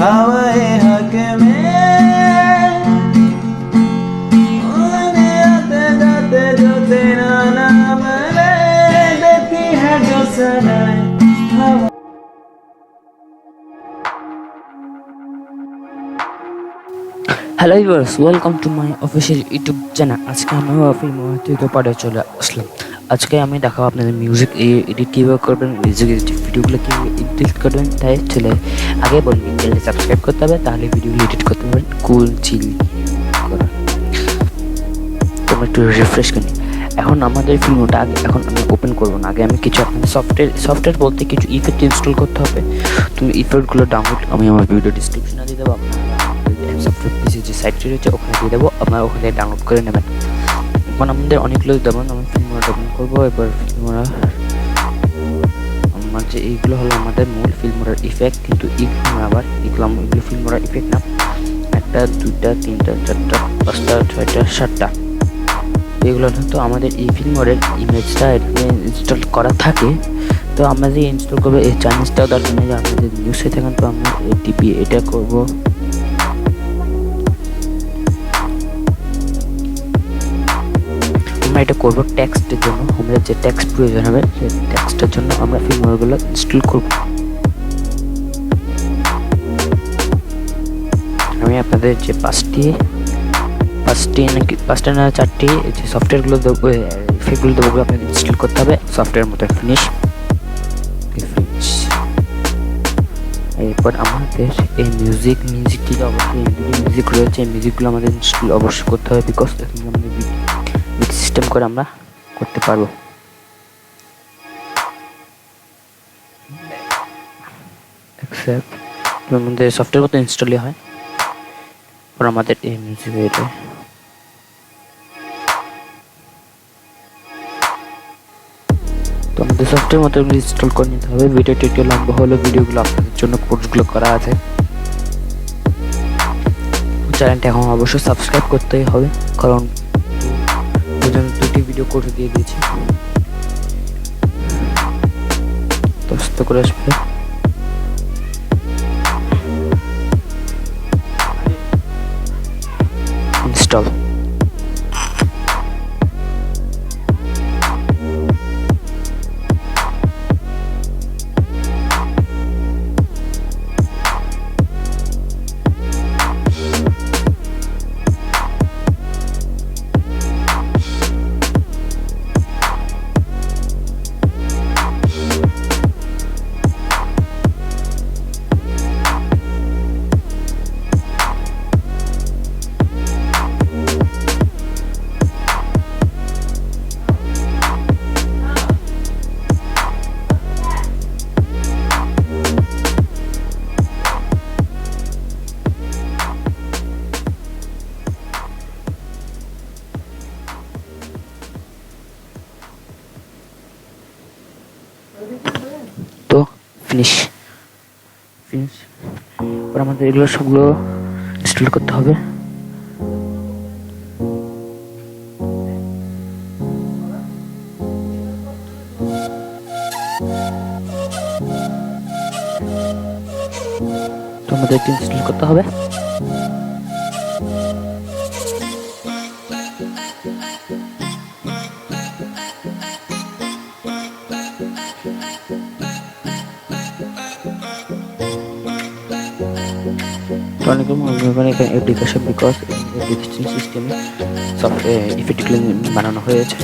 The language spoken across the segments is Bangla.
हवाए हक में आते जाते जो तेरा नाम ले देती है जो सदाएं हवा। Hello viewers, welcome to my official YouTube channel. আজকে আমি ফিল্মোরা থেকে পাড়ে চলে আসলাম। আজকে আমি দেখাবো আপনাদের মিউজিক এডিট কীভাবে করবেন, মিউজিক এডিট ভিডিওগুলো কীভাবে এডিট করবেন। তাই চলে আগে বলবি চ্যানেলটি সাবস্ক্রাইব করতে হবে, তাহলে ভিডিওগুলো এডিট করতে পারবেন কুল চিল করা। তোমরা একটু রিফ্রেশ করি। এখন আমাদের ফিল্মটা এখন আমি ওপেন করবো না, আগে আমি কিছু আপনাদের সফটওয়্যার বলতে কিছু ইফেক্ট ইনস্টল করতে হবে। তুমি ইফেক্টগুলো ডাউনলোড আমি আমার ভিডিও ডিসক্রিপশনে দিয়ে দেবো। সফটওয়্যার পিসি যে সাইটটি রয়েছে ওখানে দিয়ে দেবো, আপনারা ওখানে ডাউনলোড করে নেবেন। এখন আমাদের অনেকগুলো যেমন আমি ফিল্মোরা ডাউনলোড করবো। এবার ফিল্মোরা আমার যে এইগুলো হলো আমাদের মূল ফিল্মোরার ইফেক্ট, কিন্তু এগুলো ফিল্মোরার ইফেক্ট না। 1 2 3 4 5 6 7 এগুলো তো আমাদের এই ফিল্মোরের ইমেজটা ইনস্টল করা থাকে। তো আমরা যে ইনস্টল করবো এই চাইনিজটাও দরকার নেই, আমাদের নিউজে থাকেন। তো আমরা টিপি এটা করবো। আমরা এটা করবো টেক্সটের জন্য। আমাদের যে টেক্সট প্রয়োজন হবে সেই টেক্সটের জন্য আমরা ফিল্মোরাগুলো ইনস্টল করব। আমি আপনাদের যে পাঁচটি না 4টি যে সফটওয়্যারগুলো দেবো, ইফেক্টগুলো দেবো, আপনাদের ইনস্টল করতে হবে। সফটওয়্যার মতো ফিনিশ। এরপর আমাদের এই মিউজিকটি অবশ্যই মিউজিক রয়েছে, এই মিউজিকগুলো আমাদের ইনস্টল অবশ্যই করতে হবে, বিকজ আমাদের সিস্টেম করে আমরা করতে পারবো। আমাদের সফটওয়্যার মতো ইনস্টলই হয়। পর আমাদের এই মিউজিক এটা তো আমাদের সফটওয়্যার মতো ইনস্টল করে নিতে হবে। ভিডিওটি একটু লম্বা হলো, ভিডিওগুলো আপনাদের জন্য কোর্সগুলো করা আছে। চ্যানেলটা এখন অবশ্যই সাবস্ক্রাইব করতেই হবে, কারণ দুটি ভিডিও কোর্স দিয়ে দিয়েছি। দস্ত করে আসবে। ইনস্টল। তো ফিনিশ। এবার আমাদের এগুলো সবগুলো ইনস্টল করতে হবে। তো আমাদের ইনস্টল করতে হবে। অ্যাপ্লিকেশন, বিকজ অ্যাপ্লিকেশন সিস্টেমে সফটওয়্যার ইফেক্টগুলো বানানো হয়েছে।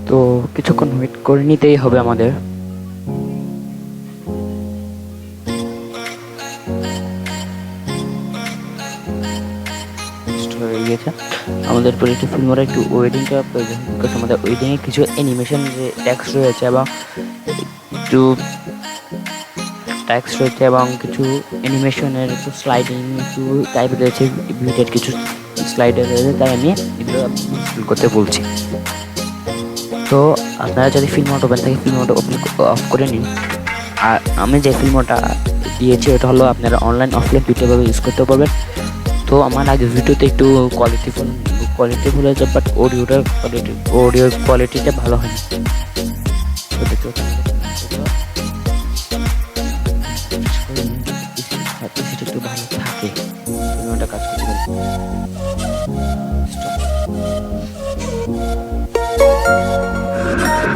তো কিছুক্ষণ ওয়েট করে নিতেই হবে আমাদের। তো আমাদের ফিল্মটা রেডি হয়ে গেছে। এখন আমরা এটাকে ইনস্টল করব। তো আমাদের ফিল্মটা রেডি হয়ে গেছে। এখন আমরা এটাকে ইনস্টল করব। তো আমাদের গেছে। আমাদের প্রজেক্টে ফিল্মোরা একটু ওয়েডিংটা প্রয়োজন, বিকজ আমাদের ওয়েডিংয়ে কিছু অ্যানিমেশন যে ট্যাক্স রয়েছে এবং একটু ট্যাক্স রয়েছে এবং কিছু অ্যানিমেশনের একটু স্লাইডিং একটু টাইপ রয়েছে, ভিডিওর কিছু স্লাইডার রয়েছে, তাই আমি এগুলো ইনস্টল করতে বলছি। তো আপনারা যদি ফিল্মোটা ওপেন থাকে ফিল্মোটা ওপেন অফ করে নিন। আর আমি যে ফিল্মটা দিয়েছি ওটা হলো আপনারা অনলাইন অফলাইন দুটোভাবে ইউজ করতে পারবেন। তো আমার আগে ভিডিওতে একটু কোয়ালিটিফুল হয়েছে, বাট অডিওর কোয়ালিটিটা ভালো হয়নি। তো দেখতে সেটা একটু ভালো থাকে, ফিল্মটা কাজ করতে পারে।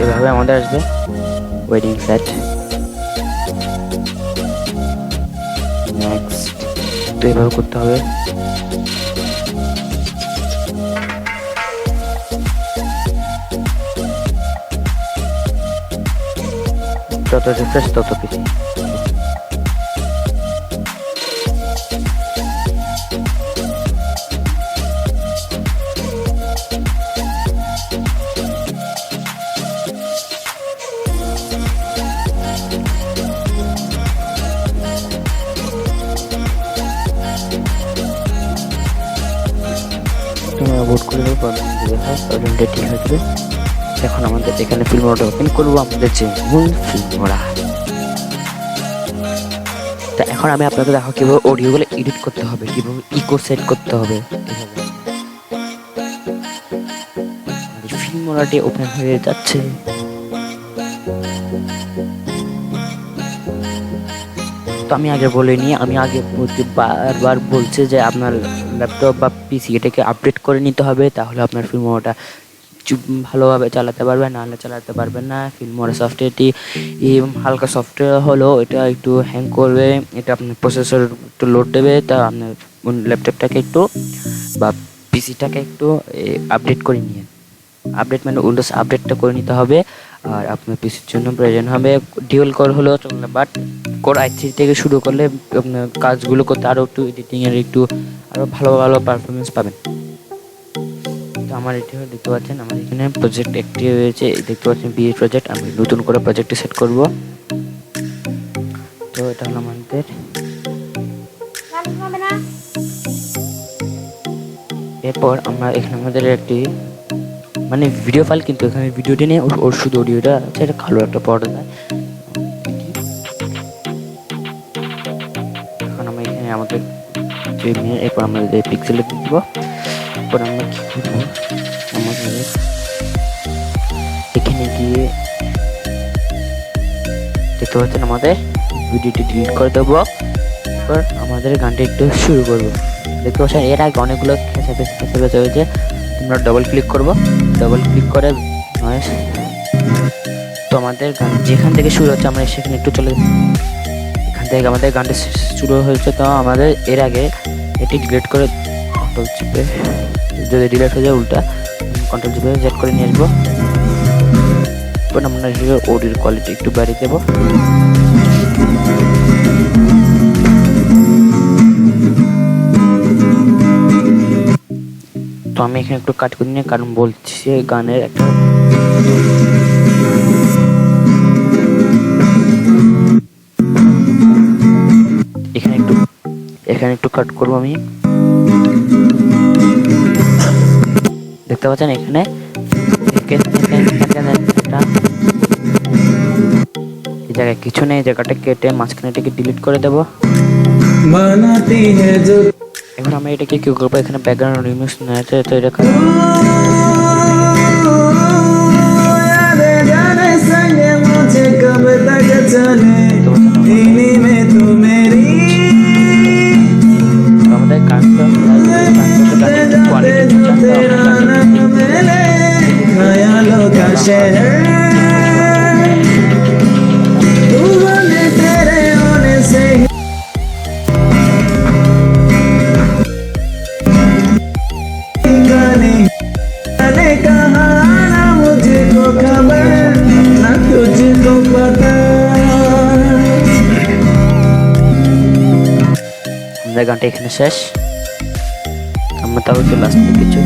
এভাবে আমাদের আসবে ওয়েডিং সেট। নেক্সট তো এভাবে করতে হবে। যত রিফ্রেশ তত বেশি। তোমরা ভোট করে দেবো, ঠিক হয়ে যাবে। এখন আমাদের এখানে ফিল্মোরাটা ওপেন করবো, আমাদের যে মূল ফিল্মোরা। তা এখন আমি আপনাদের দেখো কীভাবে অডিওগুলো এডিট করতে হবে, কীভাবে ইকো সেট করতে হবে। ফিল্মোরাটি ওপেন হয়ে যাচ্ছে। তো আমি আগে বলিনি, আমি আগে বারবার বলছি যে আপনার ল্যাপটপ বা পিসি এটাকে আপডেট করে নিতে হবে, তাহলে আপনার ফিল্মোরাটা ভালোভাবে চালাতে পারবেন, নাহলে চালাতে পারবেন না। ফিল্মোরা সফটওয়্যারটি হালকা সফটওয়্যার হলো, এটা একটু হ্যাং করবে, এটা আপনার প্রসেসর একটু লোড দেবে, তা আপনার ল্যাপটপটাকে একটু বা পিসিটাকে একটু আপডেট করে নিয়ে মানে উইন্ডোজ আপডেটটা করে নিতে হবে। আর আপনার পিসির জন্য প্রয়োজন হবে ডিউয়াল কোর হলেও চলবে, বাট কোর i3 থেকে শুরু করলে আপনার কাজগুলো করতে আরও একটু এডিটিংয়ের একটু আরও ভালো পারফরমেন্স পাবেন। তো আমার এটি দেখতে পাচ্ছেন, আমার এখানে প্রজেক্ট একটি রয়েছে, দেখতে পাচ্ছেন বিএ প্রজেক্ট। আমি নতুন করে প্রজেক্টটি সেট করব। তো এটা হলো আমাদের এরপর আমরা এখানে আমাদের একটি মানে ভিডিও ফাইল, কিন্তু এখানে ভিডিওটি নেই, ওর শুধু অডিওটা আছে, এটা কালো একটা পর্দা। এখন আমরা এখানে আমাদের এরপর আমরা পিক্সেলে দিব। এরপর আমরা কি করবো, আমাদের এখানে গিয়ে দেখতে পাচ্ছেন আমাদের ভিডিওটি ডিলিট করে দেবো। এরপর আমাদের গানটি একটু শুরু করবো। দেখতে পাচ্ছেন এর আগে অনেকগুলো খেঁচা হয়েছে। আমরা ডবল ক্লিক করব, ডবল ক্লিক করে নয়েস। তো আমাদের গান যেখান থেকে শুরু হচ্ছে আমরা সেখানে একটু চলে, এখান থেকে আমাদের গানটি শুরু হয়েছে। তো আমাদের এর আগে এটি ডিলিট করে কন্ট্রোল চিপে, যদি ডিলিট হয়ে যায় উল্টা কন্ট্রোল চিপে জেড করে নিয়ে আসবো। এরপর আমরা অডিওর কোয়ালিটি একটু বাড়িয়ে দেবো। তো আমি এখানে একটু কাট করে নিই, কারণ বলছি গানের একটা এখানে একটু কাট করবো আমি। দেখতে পাচ্ছেন এখানে এই জায়গায় কিছু নেই, জায়গাটা কেটে মাঝখানে এটাকে ডিলিট করে দেবো। এখন আমি এটাকে কি করবো, এখানে ব্যাকগ্রাউন্ড রিমিক্স নিয়েছে, তো এটা আমাদের গানটা গানটা এখানে শেষ। আমরা তাও একটু লাস্ট কিছু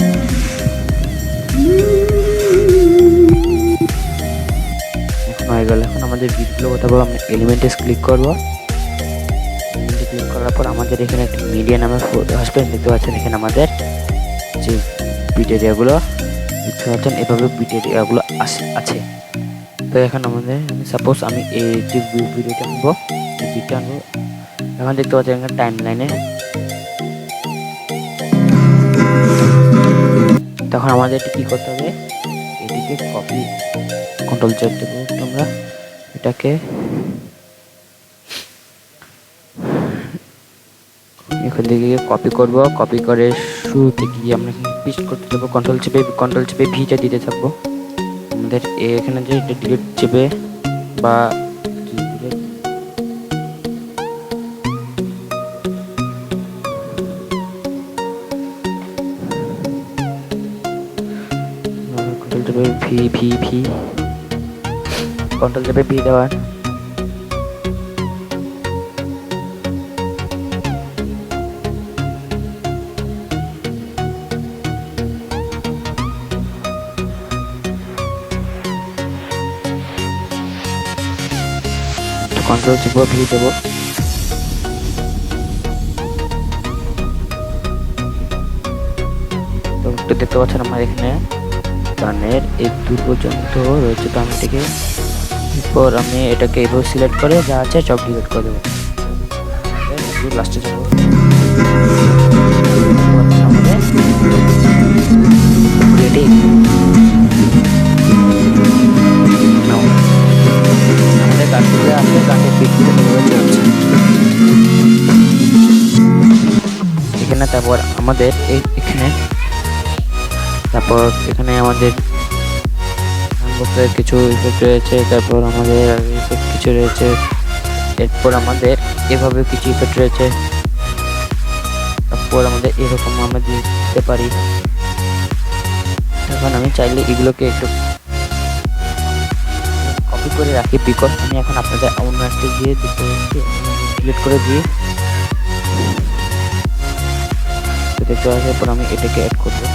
এখন হয়ে গেল। এখন আমাদের বিটগুলো কোথাও আমরা এলিমেন্টে ক্লিক করবো। এলিমেন্টে ক্লিক করার পর আমাদের এখানে একটা মিডিয়া নামের হসপিটাল দেখতে পাচ্ছেন। এখানে আমাদের যে বিট এরিয়াগুলো দেখতে পাচ্ছেন, এভাবে বিট এরিয়াগুলো আছে। তো এখন আমাদের সাপোজ আমি এই যে ভিডিওটা আনবো, এই বিটটা আনবো। এখন দেখতে পাচ্ছেন এখানে টাইম লাইনে, তখন আমাদের কি করতে হবে, এটিকে কপি কন্ট্রোল জেড দেবো। আমরা এটাকে এখান থেকে কপি করব। কপি করে শুরুতে গিয়ে আমরা পেস্ট করতে যাবো। কন্ট্রোল চেপে ভিটা দিতে থাকবো। আমাদের এখানে যে ডিলিট চেপে বা কন্ট্রোল চেপে ভি কন্ট্রোল চেপে ভি দেওয়ার কন্ট্রোল চেপে ভি দেবো। তো দেখতে পাচ্ছেন আমার এখানে গানের এই দূর পর্যন্ত রয়েছে। তো আমি এটাকে এরপর আমি এটাকে এভাবে সিলেক্ট করে যা আছে সব ডিলিট করে দেবো। লাস্টে যাবো, রেডি। আমাদের গানগুলো আছে, গানের বিটগুলো চলছে এখানে। তারপর আমাদের এখানে আমাদের কিছু ইফেক্ট রয়েছে, তারপর আমাদের ইফেক্ট কিছু রয়েছে, এরপর আমাদের এভাবে কিছু ইফেক্ট রয়েছে, তারপর আমাদের এরকম আমরা দিতে পারি। এখন আমি চাইলে এগুলোকে একটু কপি করে রাখি, বিকজ আমি এখন আপনাদের অন্য একটা দিয়ে দিতে ডিলিট করে দিই। দেখতে পাচ্ছি, এরপর আমি এটাকে অ্যাড করবো।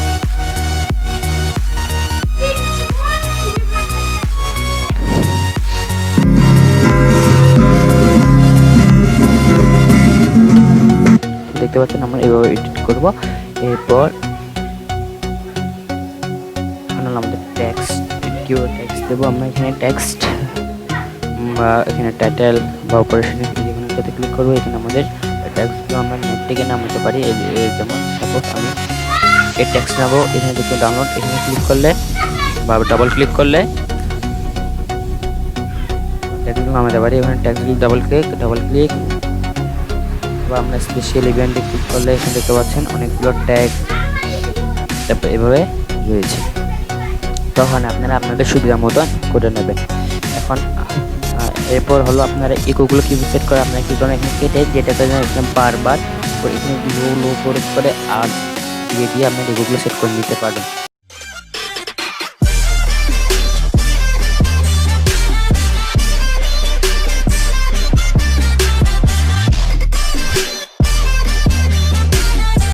দেখতে পাচ্ছেন আমরা এভাবে এডিট করব। এরপর আমাদের টেক্সট কিওয়ার্ড টেক্সট দেবো। আমরা এখানে টেক্সট বা এখানে টাইটেল বা অপারেশন যেখানে ক্লিক করবো। এখানে আমাদের টেক্সটগুলো আমরা নেট থেকে নামাতে পারি। যেমন সাপোজ আমি এই টেক্সট নেবো, এখানে দেখতে ডাউনলোড, এখানে ক্লিক করলে বা ডাবল ক্লিক করলে টেক্সটগুলো নামাতে পারি। এখানে টেক্সটগুলো ডাবল ক্লিক বা আমরা স্পেশাল ইভেন্টে ক্লিক করলে এখানে দেখতে পাচ্ছেন অনেকগুলো ট্যাগ তারপর এভাবে রয়েছে। তখন আপনারা আপনাদের সুবিধা মতন করে নেবেন। এখন এরপর হলো আপনারা ইকোগুলো কি সেট করে আপনারা কি করেন, এখানে কেটে যেটাতে বারবার এখানে লো করে আর দিয়ে আপনার ইকোগুলো সেট করে নিতে পারবেন।